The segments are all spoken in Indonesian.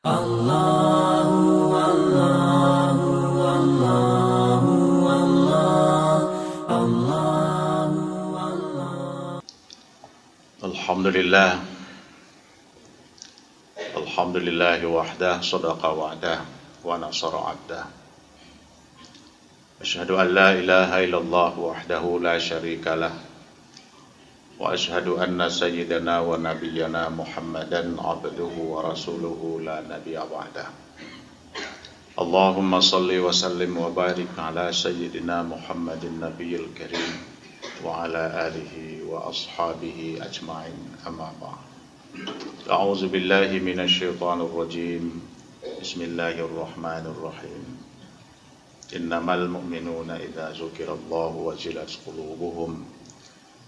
Allahu Allahu Allahu Allah Allahu Allah. Alhamdulillah Alhamdulillahi wahdah sadaqa wa'dah wa nasara 'abdah. Asyhadu an la ilaha illallah wahdahu la syarika lah wa asyhadu anna sayyidana wa nabiyyana Muhammadan 'abduhu wa rasuluhu la nabiyya ba'dah. Allahumma salli wa sallim wa barik ala sayyidina Muhammadin nabiyil karim wa ala alihi wa ashabihi ajma'in, amma ba'd. A'udzu billahi minasy syaithanir rajim. Bismillahirrahmanirrahim. Innamal mu'minuna idza dzukirallahu wajilat qulubuhum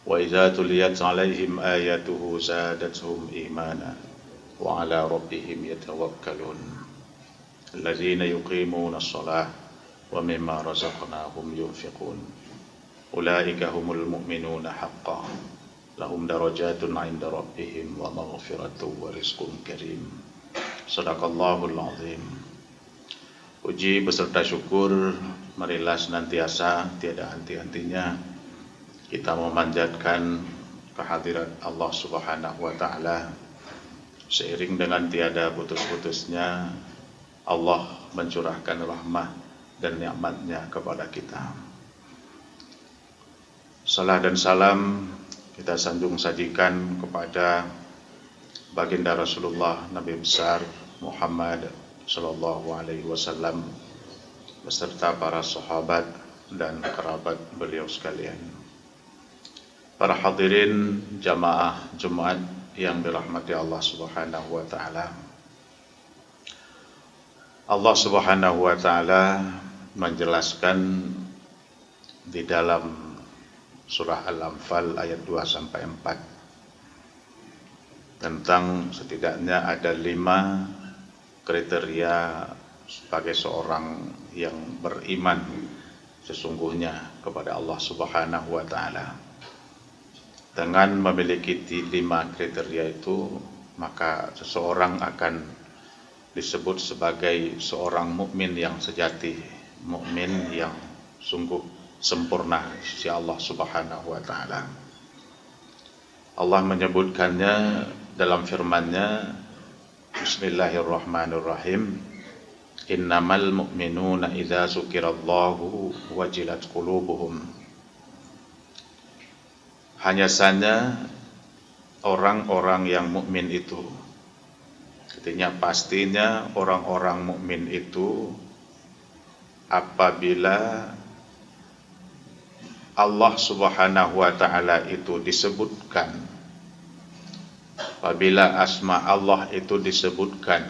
wa idza tuliyat 'alaihim ayatuhu zadatuhum imana wa 'ala rabbihim yatawakkalun. Alladzina yuqimuna ash-shalata wa mimma razaqnahum yunfiqun. Ulaika humul mu'minuna haqqan. Lahum darajatun 'inda rabbihim wa maghfiratun wa rizqun karim. Shadaqallahul azim. Puji beserta syukur marilah senantiasa tiada henti-hentinya kita memanjatkan kehadirat Allah Subhanahu wa taala. Seiring dengan tiada putus-putusnya Allah mencurahkan rahmah dan nikmat-Nya kepada kita. Salam dan salam kita sanjung sajikan kepada baginda Rasulullah Nabi besar Muhammad sallallahu alaihi wasallam beserta para sahabat dan kerabat beliau sekalian. Para hadirin jamaah Jumat yang dirahmati Allah Subhanahu wa taala. Allah Subhanahu wa taala menjelaskan di dalam surah Al-Anfal ayat 2 sampai 4 tentang setidaknya ada 5 kriteria sebagai seorang yang beriman sesungguhnya kepada Allah Subhanahu wa taala. Dengan memiliki 5 kriteria itu, maka seseorang akan disebut sebagai seorang mukmin yang sejati, mukmin yang sungguh sempurna di sisi Allah Subhanahu wa taala. Allah menyebutkannya dalam firman-Nya, Bismillahirrahmanirrahim. Innamal mu'minuna idza dzukirallahu wajilat qulubuhum. Hanya saja orang-orang yang mukmin itu, artinya pastinya orang-orang mukmin itu apabila Allah Subhanahu wa taala itu disebutkan, apabila asma Allah itu disebutkan,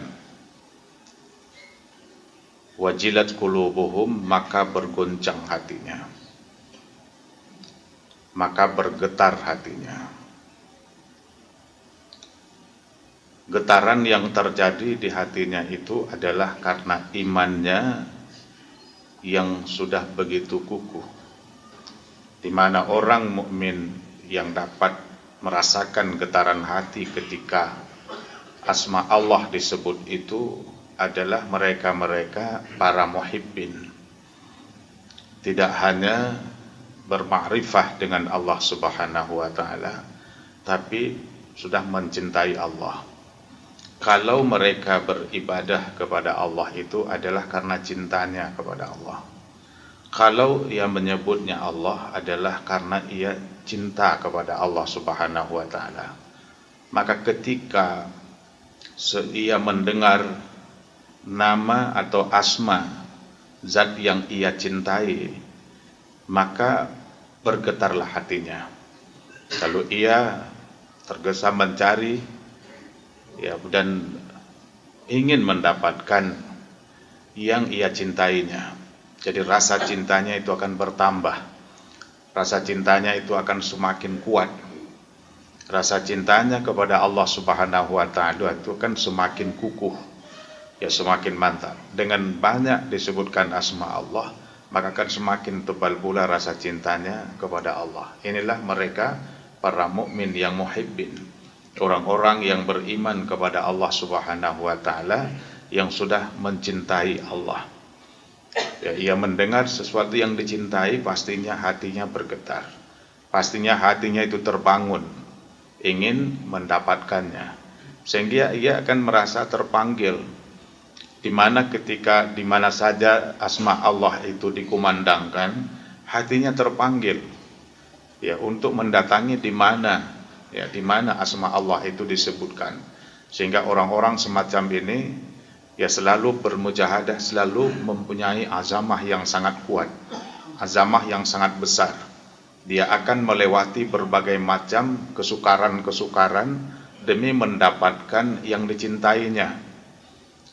wajilat qulubuhum, maka bergoncang hatinya, maka bergetar hatinya. Getaran yang terjadi di hatinya itu adalah karena imannya yang sudah begitu kukuh, di mana orang mukmin yang dapat merasakan getaran hati ketika asma Allah disebut itu adalah mereka-mereka para muhibbin. Tidak hanya bermakrifah dengan Allah Subhanahu wa taala, tapi sudah mencintai Allah. Kalau mereka beribadah kepada Allah itu adalah karena cintanya kepada Allah. Kalau ia menyebutnya Allah adalah karena ia cinta kepada Allah Subhanahu wa taala. Maka ketika ia mendengar nama atau asma zat yang ia cintai, maka bergetarlah hatinya. Lalu ia tergesa mencari dan ingin mendapatkan yang ia cintainya. Jadi rasa cintanya itu akan bertambah. Rasa cintanya itu akan semakin kuat. Rasa cintanya kepada Allah Subhanahu wa taala itu akan semakin kukuh, semakin mantap. Dengan banyak disebutkan asma Allah, maka akan semakin tebal pula rasa cintanya kepada Allah. Inilah mereka para mukmin yang muhibbin, orang-orang yang beriman kepada Allah Subhanahu wa taala yang sudah mencintai Allah. Ya, ia mendengar sesuatu yang dicintai, pastinya hatinya bergetar. Pastinya hatinya itu terbangun, ingin mendapatkannya. Sehingga ia akan merasa terpanggil. Di mana saja asma Allah itu dikumandangkan, hatinya terpanggil. Ya, untuk mendatangi di mana asma Allah itu disebutkan. Sehingga orang-orang semacam ini ya selalu bermujahadah, selalu mempunyai azamah yang sangat kuat, azamah yang sangat besar. Dia akan melewati berbagai macam kesukaran-kesukaran demi mendapatkan yang dicintainya.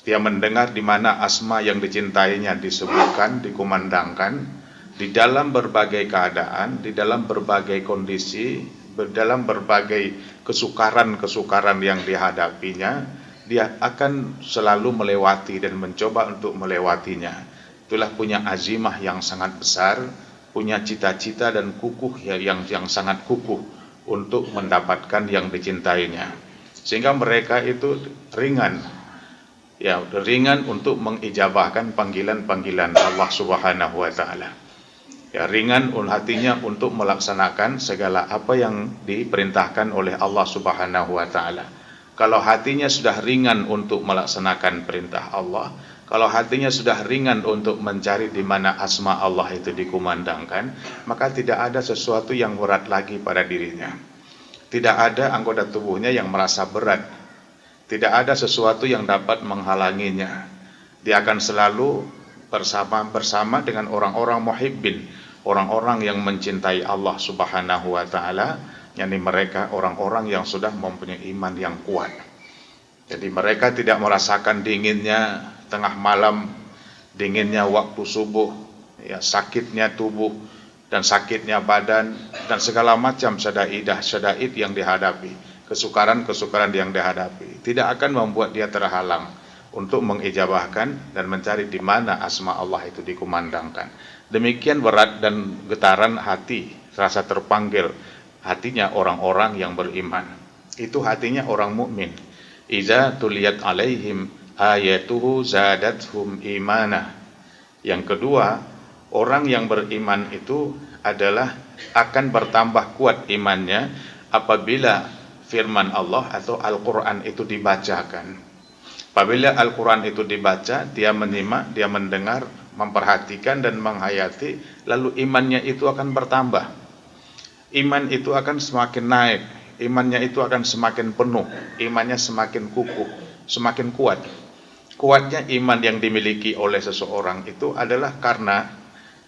Dia mendengar di mana asma yang dicintainya disebutkan, dikumandangkan, di dalam berbagai keadaan, di dalam berbagai kondisi, dalam berbagai kesukaran-kesukaran yang dihadapinya, dia akan selalu melewati dan mencoba untuk melewatinya. Itulah punya azimah yang sangat besar, punya cita-cita dan kukuh yang sangat kukuh untuk mendapatkan yang dicintainya. Sehingga mereka itu ringan untuk mengijabahkan panggilan-panggilan Allah Subhanahu wa taala. Ya, ringan hatinya untuk melaksanakan segala apa yang diperintahkan oleh Allah Subhanahu wa taala. Kalau hatinya sudah ringan untuk melaksanakan perintah Allah, kalau hatinya sudah ringan untuk mencari di mana asma Allah itu dikumandangkan, maka tidak ada sesuatu yang berat lagi pada dirinya. Tidak ada anggota tubuhnya yang merasa berat. Tidak ada sesuatu yang dapat menghalanginya. Dia akan selalu bersama dengan orang-orang muhibbin, orang-orang yang mencintai Allah Subhanahu wa taala, yakni mereka orang-orang yang sudah mempunyai iman yang kuat. Jadi mereka tidak merasakan dinginnya tengah malam, dinginnya waktu subuh, ya, sakitnya tubuh dan sakitnya badan dan segala macam syadaid yang dihadapi, kesukaran-kesukaran yang dihadapi, tidak akan membuat dia terhalang untuk mengijabahkan dan mencari di mana asma Allah itu dikumandangkan. Demikian berat dan getaran hati, rasa terpanggil hatinya orang-orang yang beriman. Itu hatinya orang mukmin. Iza tuliyat alaihim ayatuhu zadathum imana. Yang kedua, orang yang beriman itu adalah akan bertambah kuat imannya apabila firman Allah atau Al-Quran itu dibacakan. Apabila Al-Quran itu dibaca, dia menyimak, dia mendengar, memperhatikan dan menghayati, lalu imannya itu akan bertambah. Iman itu akan semakin naik, imannya itu akan semakin penuh, imannya semakin kukuh, semakin kuat. Kuatnya iman yang dimiliki oleh seseorang itu adalah karena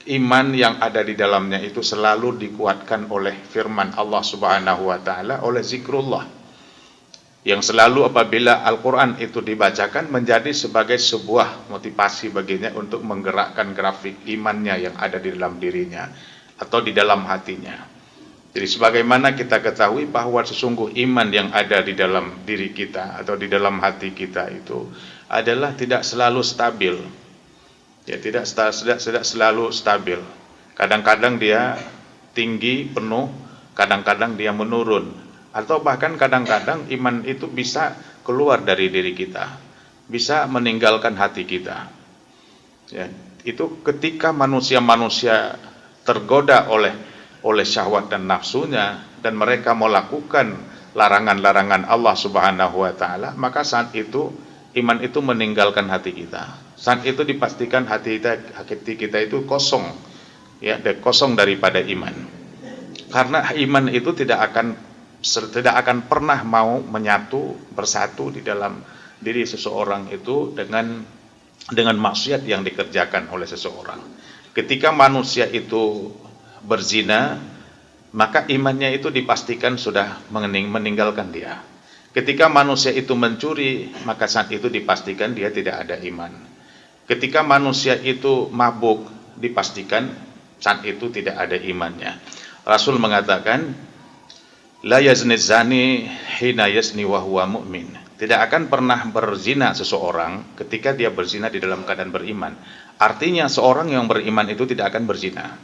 iman yang ada di dalamnya itu selalu dikuatkan oleh firman Allah Subhanahu wa taala, oleh zikrullah. Yang selalu apabila Al-Quran itu dibacakan menjadi sebagai sebuah motivasi baginya untuk menggerakkan grafik imannya yang ada di dalam dirinya atau di dalam hatinya. Jadi sebagaimana kita ketahui bahwa sesungguh iman yang ada di dalam diri kita atau di dalam hati kita itu adalah tidak selalu stabil. Ya, tidak selalu stabil. Kadang-kadang dia tinggi, penuh, kadang-kadang dia menurun. Atau bahkan kadang-kadang iman itu bisa keluar dari diri kita, bisa meninggalkan hati kita. Ya, itu ketika manusia-manusia tergoda oleh syahwat dan nafsunya dan mereka melakukan larangan-larangan Allah Subhanahu wa taala, maka saat itu iman itu meninggalkan hati kita. Saat itu dipastikan hati kita itu kosong, ya, kosong daripada iman. Karena iman itu tidak akan pernah mau bersatu di dalam diri seseorang itu dengan maksiat yang dikerjakan oleh seseorang. Ketika manusia itu berzina, maka imannya itu dipastikan sudah meninggalkan dia. Ketika manusia itu mencuri, maka saat itu dipastikan dia tidak ada iman. Ketika manusia itu mabuk, dipastikan saat itu tidak ada imannya. Rasul mengatakan, la yazni zani hina yazni wa huwa mu'min. Tidak akan pernah berzina seseorang ketika dia berzina di dalam keadaan beriman. Artinya seorang yang beriman itu tidak akan berzina.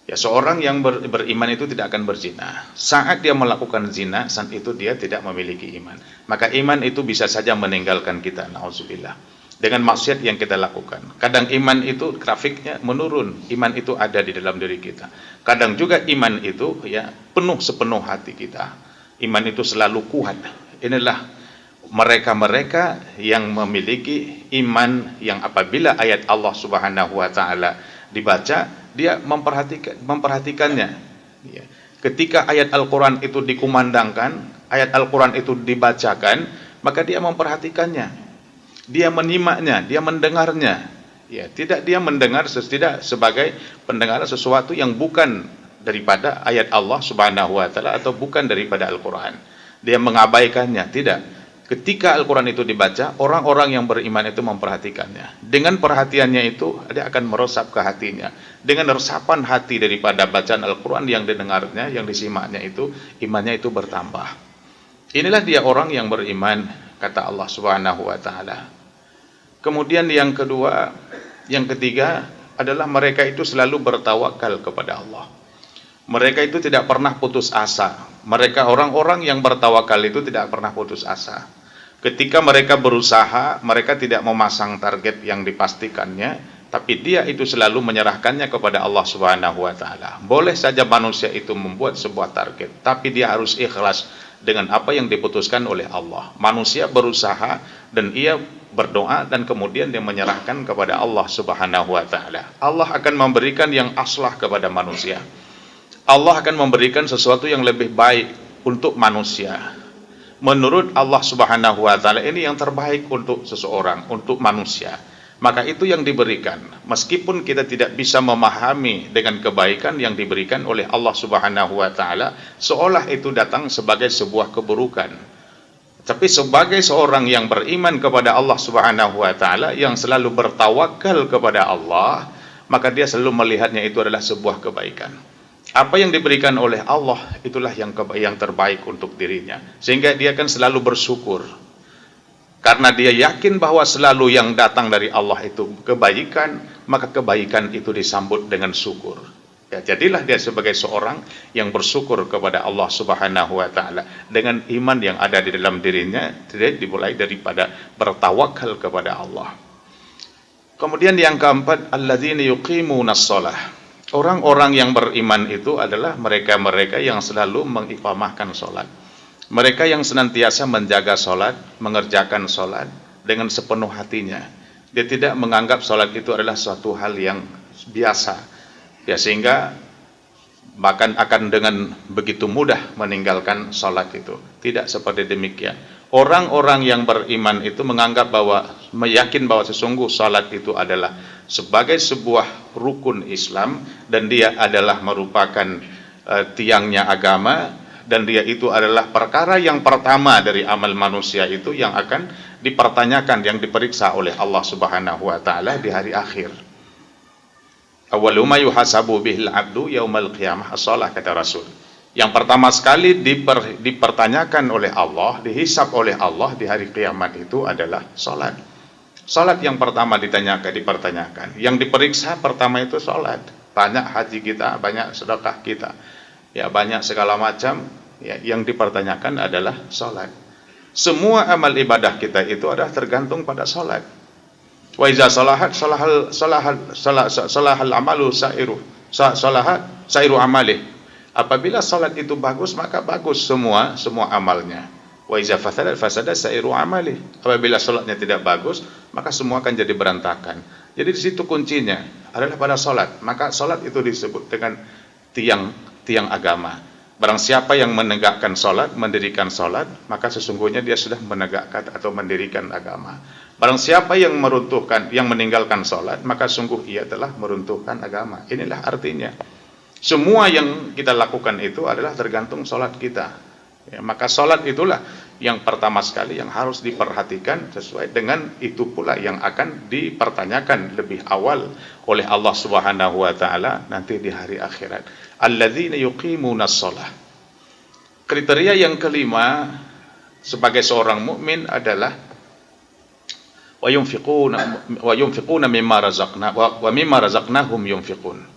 Ya, seorang yang beriman itu tidak akan berzina. Saat dia melakukan zina, saat itu dia tidak memiliki iman. Maka iman itu bisa saja meninggalkan kita, na'udzubillah, dengan maksiat yang kita lakukan. Kadang iman itu grafiknya menurun, iman itu ada di dalam diri kita. Kadang juga iman itu ya penuh sepenuh hati kita. Iman itu selalu kuat. Inilah mereka-mereka yang memiliki iman yang apabila ayat Allah Subhanahu wa taala dibaca, dia memperhatikannya. Ya. Ketika ayat Al-Quran itu dikumandangkan, ayat Al-Quran itu dibacakan, maka dia memperhatikannya, dia menyimaknya, dia mendengarnya. Ya, tidak dia mendengar tidak sebagai pendengar sesuatu yang bukan daripada ayat Allah Subhanahu wa taala atau bukan daripada Al-Quran. Dia mengabaikannya, tidak. Ketika Al-Quran itu dibaca, orang-orang yang beriman itu memperhatikannya. Dengan perhatiannya itu, dia akan meresap ke hatinya. Dengan resapan hati daripada bacaan Al-Quran yang didengarnya, yang disimaknya itu, imannya itu bertambah. Inilah dia orang yang beriman, kata Allah Subhanahu wa taala. Kemudian yang kedua, yang ketiga adalah mereka itu selalu bertawakal kepada Allah. Mereka itu tidak pernah putus asa. Mereka orang-orang yang bertawakal itu tidak pernah putus asa. Ketika mereka berusaha, mereka tidak memasang target yang dipastikannya, tapi dia itu selalu menyerahkannya kepada Allah Subhanahu wa taala. Boleh saja manusia itu membuat sebuah target, tapi dia harus ikhlas dengan apa yang diputuskan oleh Allah. Manusia berusaha dan ia berdoa dan kemudian dia menyerahkan kepada Allah Subhanahu wa taala. Allah akan memberikan yang aslah kepada manusia. Allah akan memberikan sesuatu yang lebih baik untuk manusia. Menurut Allah Subhanahu wa taala, ini yang terbaik untuk seseorang, untuk manusia. Maka itu yang diberikan. Meskipun kita tidak bisa memahami dengan kebaikan yang diberikan oleh Allah Subhanahu wa taala, seolah itu datang sebagai sebuah keburukan. Tapi sebagai seorang yang beriman kepada Allah Subhanahu wa taala, yang selalu bertawakal kepada Allah, maka dia selalu melihatnya itu adalah sebuah kebaikan. Apa yang diberikan oleh Allah itulah yang terbaik untuk dirinya, sehingga dia akan selalu bersyukur karena dia yakin bahwa selalu yang datang dari Allah itu kebaikan, maka kebaikan itu disambut dengan syukur. Ya, jadilah dia sebagai seorang yang bersyukur kepada Allah Subhanahu wa taala dengan iman yang ada di dalam dirinya, dimulai daripada bertawakal kepada Allah. Kemudian yang keempat, alladzina yuqimunas shalah. Orang-orang yang beriman itu adalah mereka-mereka yang selalu mengiqamahkan sholat. Mereka yang senantiasa menjaga sholat, mengerjakan sholat dengan sepenuh hatinya. Dia tidak menganggap sholat itu adalah suatu hal yang biasa. Ya, sehingga bahkan akan dengan begitu mudah meninggalkan sholat itu. Tidak seperti demikian. Orang-orang yang beriman itu menganggap bahwa, meyakin bahwa sesungguh salat itu adalah sebagai sebuah rukun Islam, dan dia adalah merupakan tiangnya agama, dan dia itu adalah perkara yang pertama dari amal manusia itu yang akan dipertanyakan, yang diperiksa oleh Allah Subhanahu wa taala di hari akhir. Awwalu ma yuhasabu bihil abdu yaumal qiyamah as-shalah, kata Rasul. Yang pertama sekali dipertanyakan oleh Allah, dihisab oleh Allah di hari kiamat itu adalah salat. Salat yang pertama dipertanyakan. Yang diperiksa pertama itu salat. Banyak haji kita, banyak sedekah kita, ya banyak segala macam, ya, yang dipertanyakan adalah salat. Semua amal ibadah kita itu adalah tergantung pada salat. Wa iza salahat salahal amalu sairu amalih. Apabila salat itu bagus, maka bagus semua amalnya. Wa iza fasada sairu amali. Apabila salatnya tidak bagus, maka semua akan jadi berantakan. Jadi di situ kuncinya adalah pada salat. Maka salat itu disebut dengan tiang agama. Barang siapa yang menegakkan salat, mendirikan salat, maka sesungguhnya dia sudah menegakkan atau mendirikan agama. Barang siapa yang meninggalkan salat, maka sungguh ia telah meruntuhkan agama. Inilah artinya. Semua yang kita lakukan itu adalah tergantung sholat kita. Ya, maka sholat itulah yang pertama sekali yang harus diperhatikan, sesuai dengan itu pula yang akan dipertanyakan lebih awal oleh Allah Subhanahu wa taala nanti di hari akhirat. Alladzina yuqimunas shalah. Kriteria yang kelima sebagai seorang mukmin adalah wa yunfiquna mimma razaqnahum yunfiqun.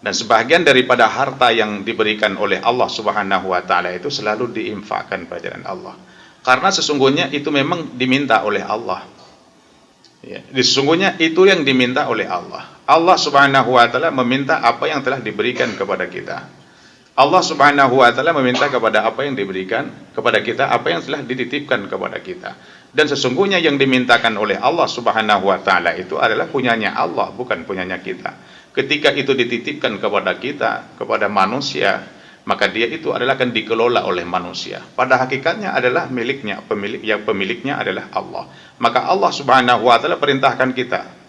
Dan sebahagian daripada harta yang diberikan oleh Allah Subhanahu wa taala itu selalu diinfakkan pada jalan Allah. Karena sesungguhnya itu memang diminta oleh Allah. Ya, sesungguhnya itu yang diminta oleh Allah. Allah Subhanahu wa taala meminta apa yang telah diberikan kepada kita. Allah Subhanahu wa taala meminta kepada apa yang diberikan kepada kita, apa yang telah dititipkan kepada kita. Dan sesungguhnya yang dimintakan oleh Allah Subhanahu wa taala itu adalah punyanya Allah, bukan punyanya kita. Ketika itu dititipkan kepada kita, kepada manusia, maka dia itu adalah akan dikelola oleh manusia. Pada hakikatnya adalah miliknya, pemiliknya adalah Allah. Maka Allah Subhanahu wa taala perintahkan kita.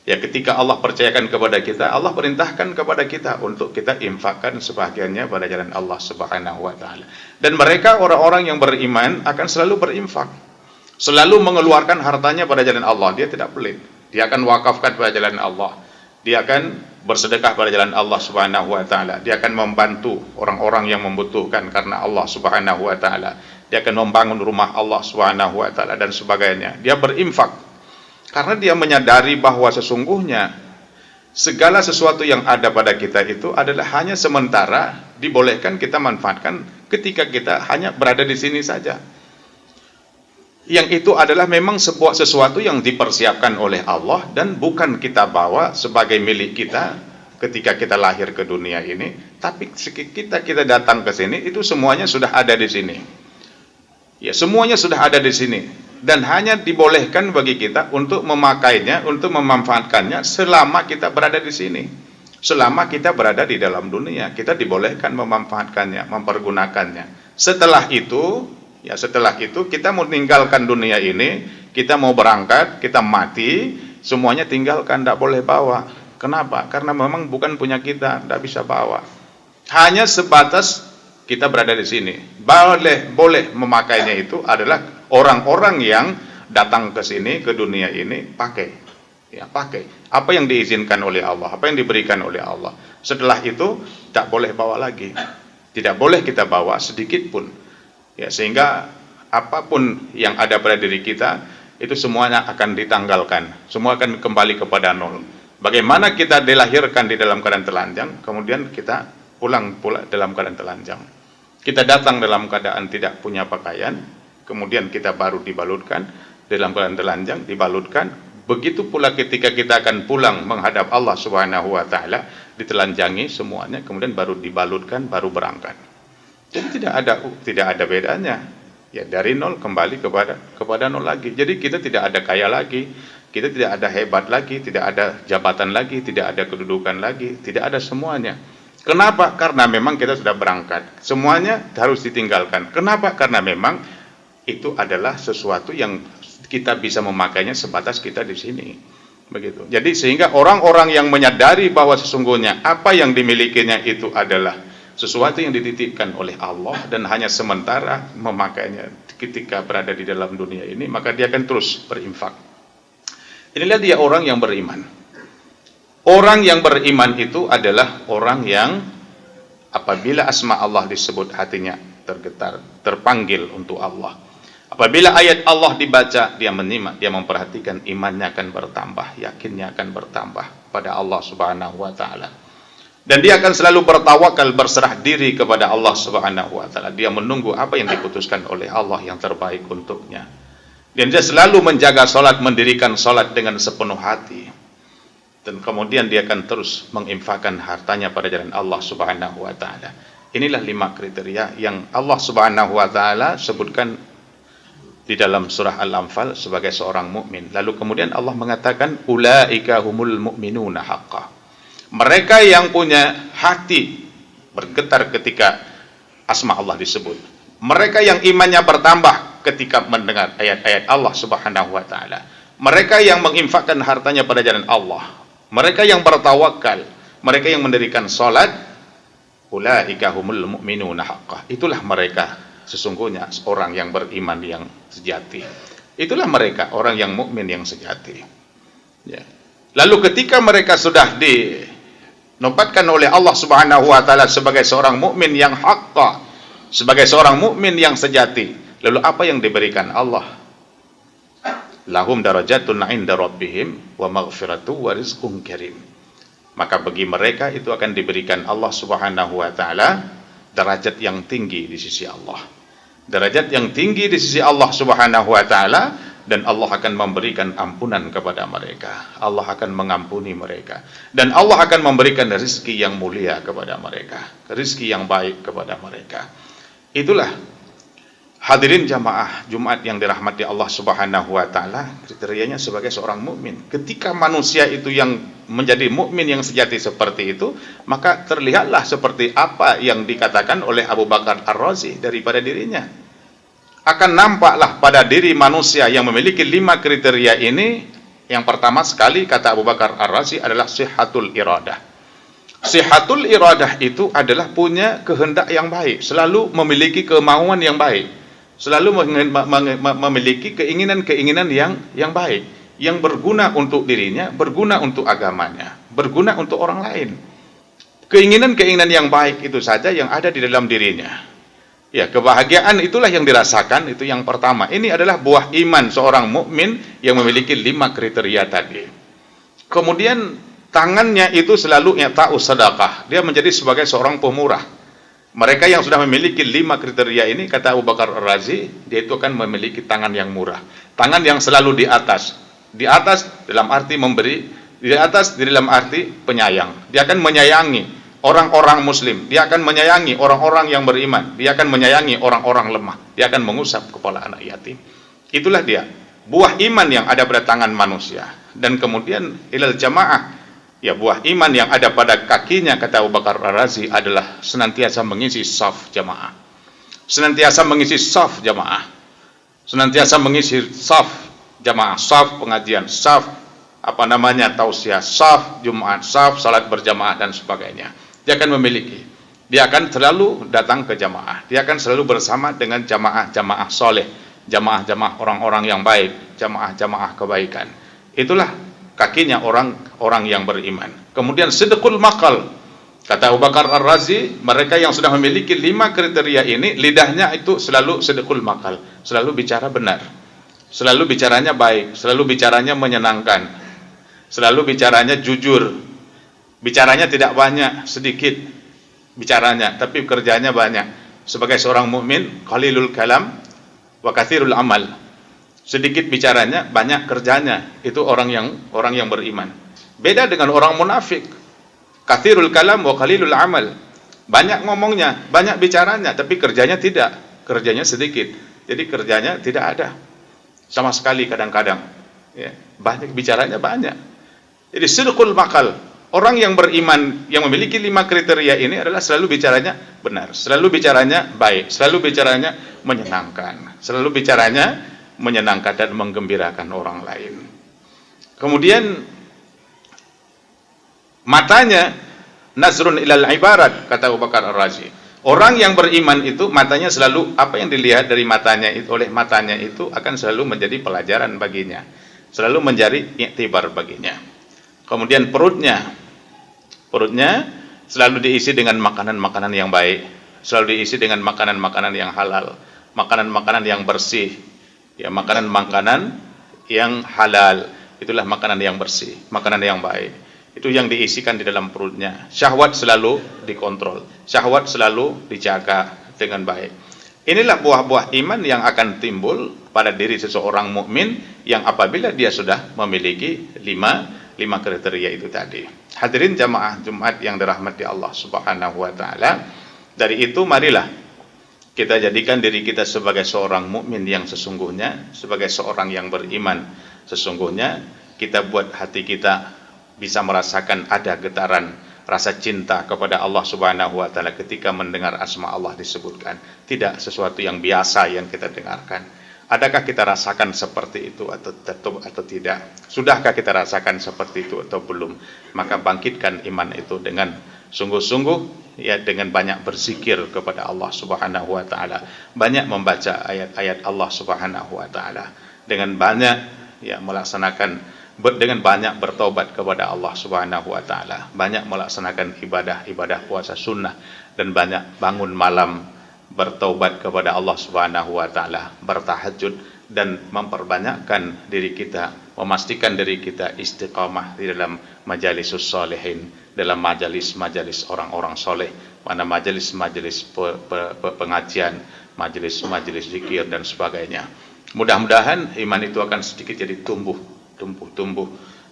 Ya, ketika Allah percayakan kepada kita, Allah perintahkan kepada kita untuk kita infakkan sebahagiannya pada jalan Allah Subhanahu wa taala. Dan mereka orang-orang yang beriman akan selalu berinfak. Selalu mengeluarkan hartanya pada jalan Allah. Dia tidak pelit. Dia akan wakafkan pada jalan Allah. Dia akan bersedekah pada jalan Allah Subhanahu wa taala. Dia akan membantu orang-orang yang membutuhkan karena Allah Subhanahu wa taala. Dia akan membangun rumah Allah Subhanahu wa taala dan sebagainya. Dia berinfak karena dia menyadari bahwa sesungguhnya segala sesuatu yang ada pada kita itu adalah hanya sementara, dibolehkan kita manfaatkan ketika kita hanya berada di sini saja. Yang itu adalah memang sebuah sesuatu yang dipersiapkan oleh Allah dan bukan kita bawa sebagai milik kita ketika kita lahir ke dunia ini, tapi kita datang ke sini itu semuanya sudah ada di sini. Ya, semuanya sudah ada di sini dan hanya dibolehkan bagi kita untuk memakainya, untuk memanfaatkannya selama kita berada di sini. Selama kita berada di dalam dunia, kita dibolehkan memanfaatkannya, mempergunakannya. Setelah itu kita mau meninggalkan dunia ini, kita mau berangkat, kita mati, semuanya tinggalkan, tidak boleh bawa. Kenapa? Karena memang bukan punya kita, tidak bisa bawa. Hanya sebatas kita berada di sini. Boleh memakainya itu adalah orang-orang yang datang ke sini, ke dunia ini, pakai. Ya, pakai. Apa yang diizinkan oleh Allah, apa yang diberikan oleh Allah. Setelah itu, tak boleh bawa lagi. Tidak boleh kita bawa sedikit pun. Ya, sehingga apapun yang ada pada diri kita itu semuanya akan ditanggalkan, semua akan kembali kepada nol. Bagaimana kita dilahirkan di dalam keadaan telanjang, kemudian kita pulang pula dalam keadaan telanjang. Kita datang dalam keadaan tidak punya pakaian, kemudian kita baru dibalutkan dalam keadaan telanjang, dibalutkan. Begitu pula ketika kita akan pulang menghadap Allah Subhanahu wa taala, ditelanjangi semuanya, kemudian baru dibalutkan, baru berangkat. Jadi tidak ada bedanya. Ya, dari nol kembali kepada nol lagi. Jadi kita tidak ada kaya lagi, kita tidak ada hebat lagi, tidak ada jabatan lagi, tidak ada kedudukan lagi, tidak ada semuanya. Kenapa? Karena memang kita sudah berangkat. Semuanya harus ditinggalkan. Kenapa? Karena memang itu adalah sesuatu yang kita bisa memakainya sebatas kita di sini. Begitu. Jadi sehingga orang-orang yang menyadari bahwa sesungguhnya apa yang dimilikinya itu adalah sesuatu yang dititipkan oleh Allah dan hanya sementara memakainya ketika berada di dalam dunia ini, maka dia akan terus berinfak. Inilah dia orang yang beriman. Orang yang beriman itu adalah orang yang apabila asma Allah disebut hatinya tergetar, terpanggil untuk Allah. Apabila ayat Allah dibaca, dia menyimak, dia memperhatikan, imannya akan bertambah, yakinnya akan bertambah pada Allah Subhanahu wa taala. Dan dia akan selalu bertawakal, berserah diri kepada Allah Subhanahu wa taala. Dia menunggu apa yang diputuskan oleh Allah yang terbaik untuknya. Dan dia selalu menjaga salat, mendirikan salat dengan sepenuh hati. Dan kemudian dia akan terus menginfakkan hartanya pada jalan Allah Subhanahu wa taala. Inilah 5 kriteria yang Allah Subhanahu wa taala sebutkan di dalam surah Al-Anfal sebagai seorang mukmin. Lalu kemudian Allah mengatakan ulaika humul mu'minuna haqqan. Mereka yang punya hati bergetar ketika asma Allah disebut. Mereka yang imannya bertambah ketika mendengar ayat-ayat Allah Subhanahu wa taala. Mereka yang menginfakkan hartanya pada jalan Allah. Mereka yang bertawakal, mereka yang mendirikan salat, ulaika humul mu'minuna haqqan. Itulah mereka sesungguhnya orang yang beriman yang sejati. Itulah mereka orang yang mukmin yang sejati. Ya. Lalu ketika mereka sudah dinobatkan oleh Allah Subhanahu wa taala sebagai seorang mukmin yang haqqa, sebagai seorang mukmin yang sejati, lalu apa yang diberikan Allah? Lahum darajatun 'inda rabbihim wa maghfiratu wa rizqun karim. maka bagi mereka itu akan diberikan Allah Subhanahu wa taala derajat yang tinggi di sisi Allah. Derajat yang tinggi di sisi Allah Subhanahu wa taala, dan Allah akan memberikan ampunan kepada mereka. Allah akan mengampuni mereka, dan Allah akan memberikan rezeki yang mulia kepada mereka, rezeki yang baik kepada mereka. Itulah hadirin jamaah Jumat yang dirahmati Allah Subhanahu wa taala, kriterianya sebagai seorang mukmin. Ketika manusia itu yang menjadi mukmin yang sejati seperti itu, maka terlihatlah seperti apa yang dikatakan oleh Abu Bakar Ar-Razi daripada dirinya. Akan nampaklah pada diri manusia yang memiliki 5 kriteria ini. Yang pertama sekali, kata Abu Bakar Ar-Razi, adalah sihhatul iradah. Sihhatul iradah itu adalah punya kehendak yang baik, selalu memiliki kemauan yang baik, selalu memiliki keinginan-keinginan yang baik, yang berguna untuk dirinya, berguna untuk agamanya, berguna untuk orang lain. Keinginan-keinginan yang baik itu saja yang ada di dalam dirinya. Ya, kebahagiaan itulah yang dirasakan, itu yang pertama. Ini adalah buah iman seorang mukmin yang memiliki 5 kriteria tadi. Kemudian tangannya itu selalu i'ta'us sedekah. Dia menjadi sebagai seorang pemurah. Mereka yang sudah memiliki 5 kriteria ini, kata Abu Bakar Ar-Razi, dia itu akan memiliki tangan yang murah. Tangan yang selalu di atas. Di atas dalam arti memberi, di atas di dalam arti penyayang. Dia akan menyayangi orang-orang muslim, dia akan menyayangi orang-orang yang beriman, dia akan menyayangi orang-orang lemah, dia akan mengusap kepala anak yatim. Itulah dia, buah iman yang ada pada tangan manusia. Dan kemudian ilal jamaah, ya, buah iman yang ada pada kakinya, kata Abu Bakar Ar-Razi, adalah senantiasa mengisi saf jamaah. Senantiasa mengisi saf jamaah. Senantiasa mengisi saf jamaah, saf pengajian, saf tausiah, saf Jumat, saf salat berjamaah dan sebagainya. Dia akan memiliki, dia akan selalu datang ke jamaah, dia akan selalu bersama dengan jamaah-jamaah soleh, jamaah-jamaah orang-orang yang baik, jamaah-jamaah kebaikan. Itulah kakinya orang-orang yang beriman. Kemudian sidqul maqal, kata Abu Bakar Ar-Razi, mereka yang sudah memiliki 5 kriteria ini, lidahnya itu selalu sidqul maqal, selalu bicara benar, selalu bicaranya baik, selalu bicaranya menyenangkan, selalu bicaranya jujur. Bicaranya tidak banyak, sedikit bicaranya, tapi kerjanya banyak. Sebagai seorang mukmin, qalilul kalam wa katsirul amal. Sedikit bicaranya, banyak kerjanya. Itu orang yang beriman. Beda dengan orang munafik. Katsirul kalam wa qalilul amal. Banyak ngomongnya, banyak bicaranya, tapi kerjanya tidak. Kerjanya sedikit. Jadi kerjanya tidak ada sama sekali kadang-kadang. Ya, banyak bicaranya banyak. Jadi sidqul maqal. Orang yang beriman yang memiliki 5 kriteria ini adalah selalu bicaranya benar, selalu bicaranya baik, selalu bicaranya menyenangkan, selalu bicaranya menyenangkan dan menggembirakan orang lain. Kemudian matanya nazrun ilal ibarat, kata Abu Bakar Ar-Razi. Orang yang beriman itu matanya selalu, apa yang dilihat dari matanya itu, oleh matanya itu akan selalu menjadi pelajaran baginya, selalu menjadi iktibar baginya. Kemudian perutnya selalu diisi dengan makanan-makanan yang baik, selalu diisi dengan makanan-makanan yang halal, makanan-makanan yang bersih, ya, makanan-makanan yang halal. Itulah makanan yang bersih, makanan yang baik. Itu yang diisikan di dalam perutnya. Syahwat selalu dikontrol, syahwat selalu dijaga dengan baik. Inilah buah-buah iman yang akan timbul pada diri seseorang mukmin yang apabila dia sudah memiliki 5 kriteria itu tadi. Hadirin jamaah Jumat yang dirahmati Allah Subhanahu wa taala, dari itu marilah kita jadikan diri kita sebagai seorang mukmin yang sesungguhnya, sebagai seorang yang beriman sesungguhnya. Kita buat hati kita bisa merasakan ada getaran rasa cinta kepada Allah Subhanahu wa taala ketika mendengar asma Allah disebutkan. Tidak sesuatu yang biasa yang kita dengarkan. Adakah kita rasakan seperti itu atau tidak? Sudahkah kita rasakan seperti itu atau belum? Maka bangkitkan iman itu dengan sungguh-sungguh, ya, dengan banyak berzikir kepada Allah Subhanahu wa taala, banyak membaca ayat-ayat Allah Subhanahu wa taala, dengan banyak, ya, dengan banyak bertobat kepada Allah Subhanahu wa taala, banyak melaksanakan ibadah puasa sunnah, dan banyak bangun malam bertaubat kepada Allah Subhanahu wa taala, bertahajud, dan memperbanyakkan diri kita memastikan diri kita istiqamah di dalam majalisus solehin, dalam majalis-majalis orang-orang soleh, mana majalis-majalis pengajian, majalis-majalis zikir dan sebagainya. Mudah-mudahan iman itu akan sedikit jadi tumbuh,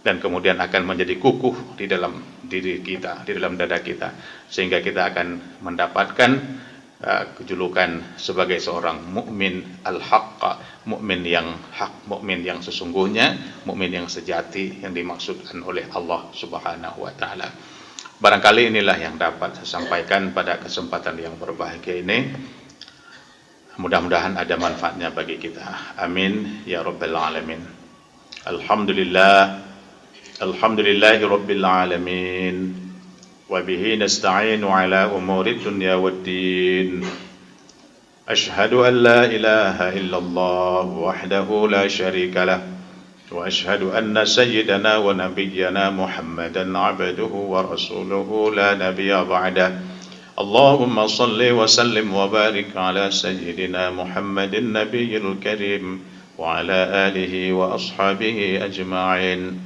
dan kemudian akan menjadi kukuh di dalam diri kita, di dalam dada kita, sehingga kita akan mendapatkan kejulukan sebagai seorang mukmin al-haqqa, mukmin yang hak, mukmin yang sesungguhnya, mukmin yang sejati yang dimaksudkan oleh Allah Subhanahu wa taala. Barangkali inilah yang dapat saya sampaikan pada kesempatan yang berbahagia ini. Mudah-mudahan ada manfaatnya bagi kita. Amin ya rabbal alamin. Alhamdulillahi rabbil alamin. وبه نستعين على أمور الدنيا والدين أشهد أن لا إله إلا الله وحده لا شريك له وأشهد أن سيدنا ونبينا محمدا عبده ورسوله لا نبي بعده اللهم صل وسلم وبارك على سيدنا محمد النبي الكريم وعلى آله وأصحابه أجمعين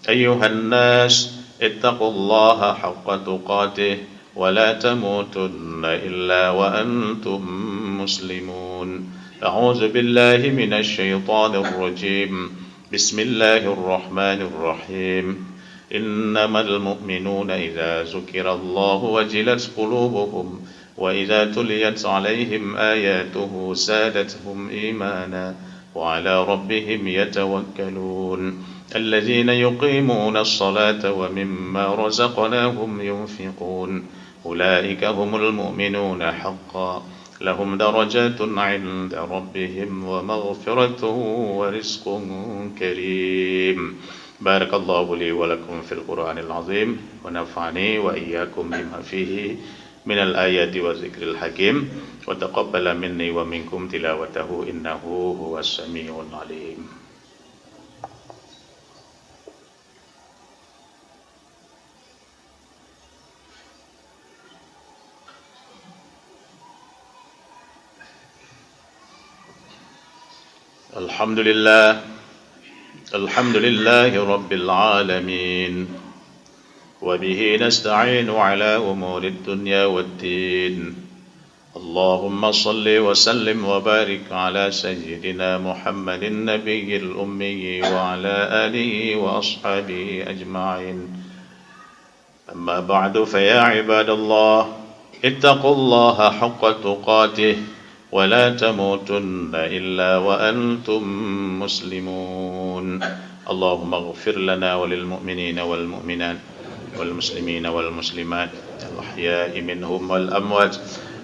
أيها الناس اتقوا الله حق تقاته ولا تموتن إلا وأنتم مسلمون أعوذ بالله من الشيطان الرجيم بسم الله الرحمن الرحيم إنما المؤمنون إذا ذكر الله وجلت قلوبهم وإذا تليت عليهم آياته زادتهم إيمانا وعلى ربهم يتوكلون الذين يقيمون الصلاة ومما رزقناهم ينفقون أولئك هم المؤمنون حقا لهم درجات عند ربهم ومغفرة ورزق كريم بارك الله لي ولكم في القرآن العظيم ونفعني وإياكم بما فيه من الآيات والذكر الحكيم وتقبل مني ومنكم تلاوته إنه هو السميع العليم. الحمد لله رب العالمين وبه نستعين على أمور الدنيا والدين اللهم صل وسلم وبارك على سيدنا محمد النبي الأمي وعلى آله وأصحابه أجمعين أما بعد فيا عباد الله اتقوا الله حق تقاته ولا تموتن إلا وأنتم مسلمون اللهم اغفر لنا وللمؤمنين والمؤمنات والمسلمين والمسلمات الأحياء منهم والأموات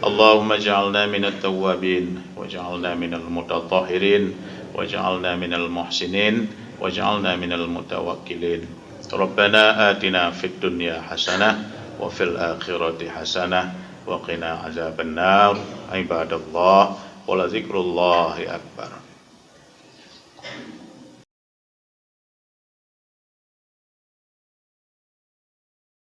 اللهم اجعلنا من التوابين واجعلنا من المتطهرين واجعلنا من المحسنين واجعلنا من المتوكلين ربنا آتنا في الدنيا حسنة وفي الآخرة حسنة وقنا عذاب النار عباد الله ولذكر الله أكبر